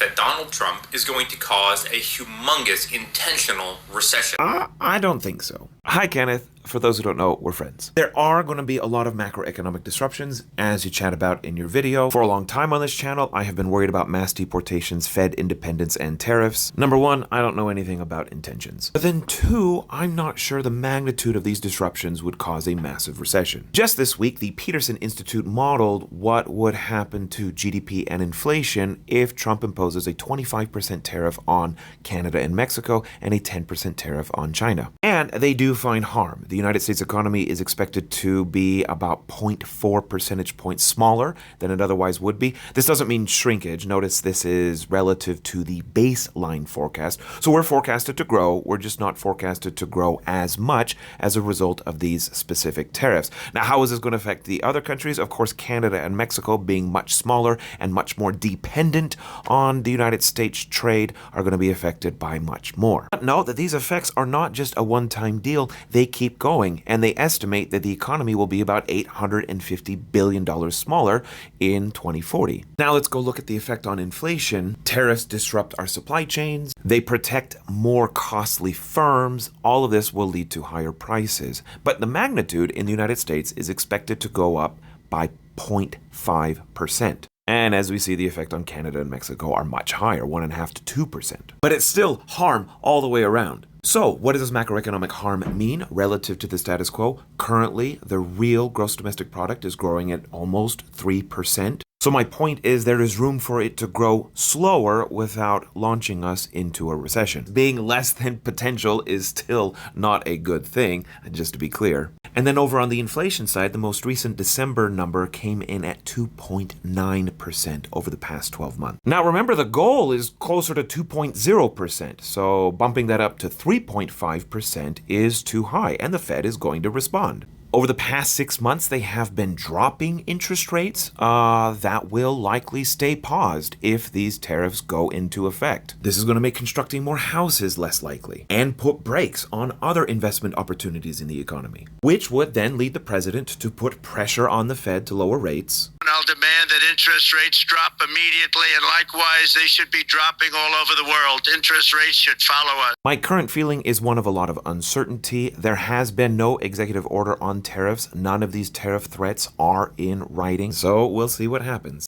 that Donald Trump is going to cause a humongous intentional recession. I don't think so. Hi, Kenneth. For those who don't know, we're friends. There are going to be a lot of macroeconomic disruptions, as you chat about in your video. For a long time on this channel, I have been worried about mass deportations, Fed independence, and tariffs. Number one, I don't know anything about intentions. But then two, I'm not sure the magnitude of these disruptions would cause a massive recession. Just this week, the Peterson Institute modeled what would happen to GDP and inflation if Trump imposes a 25% tariff on Canada and Mexico and a 10% tariff on China. And they do find harm. The United States economy is expected to be about 0.4 percentage points smaller than it otherwise would be. This doesn't mean shrinkage. Notice this is relative to the baseline forecast. So we're forecasted to grow. We're just not forecasted to grow as much as a result of these specific tariffs. Now, how is this going to affect the other countries? Of course, Canada and Mexico, being much smaller and much more dependent on the United States trade, are going to be affected by much more. But note that these effects are not just a one-time deal. They keep going, and they estimate that the economy will be about $850 billion smaller in 2040. Now let's go look at the effect on inflation. Tariffs disrupt our supply chains. They protect more costly firms. All of this will lead to higher prices. But the magnitude in the United States is expected to go up by 0.5%. And as we see, the effect on Canada and Mexico are much higher, 1.5% to 2%. But it's still harm all the way around. So what does this macroeconomic harm mean relative to the status quo? Currently, the real gross domestic product is growing at almost 3%. So my point is there is room for it to grow slower without launching us into a recession. Being less than potential is still not a good thing, just to be clear. And then over on the inflation side, the most recent December number came in at 2.9% over the past 12 months. Now remember, the goal is closer to 2.0%, so bumping that up to 3.5% is too high, and the Fed is going to respond. Over the past 6 months, they have been dropping interest rates. That will likely stay paused if these tariffs go into effect. This is going to make constructing more houses less likely and put brakes on other investment opportunities in the economy, which would then lead the president to put pressure on the Fed to lower rates. I'll demand that interest rates drop immediately, and likewise, they should be dropping all over the world. Interest rates should follow us. My current feeling is one of a lot of uncertainty. There has been no executive order on tariffs. None of these tariff threats are in writing, so we'll see what happens.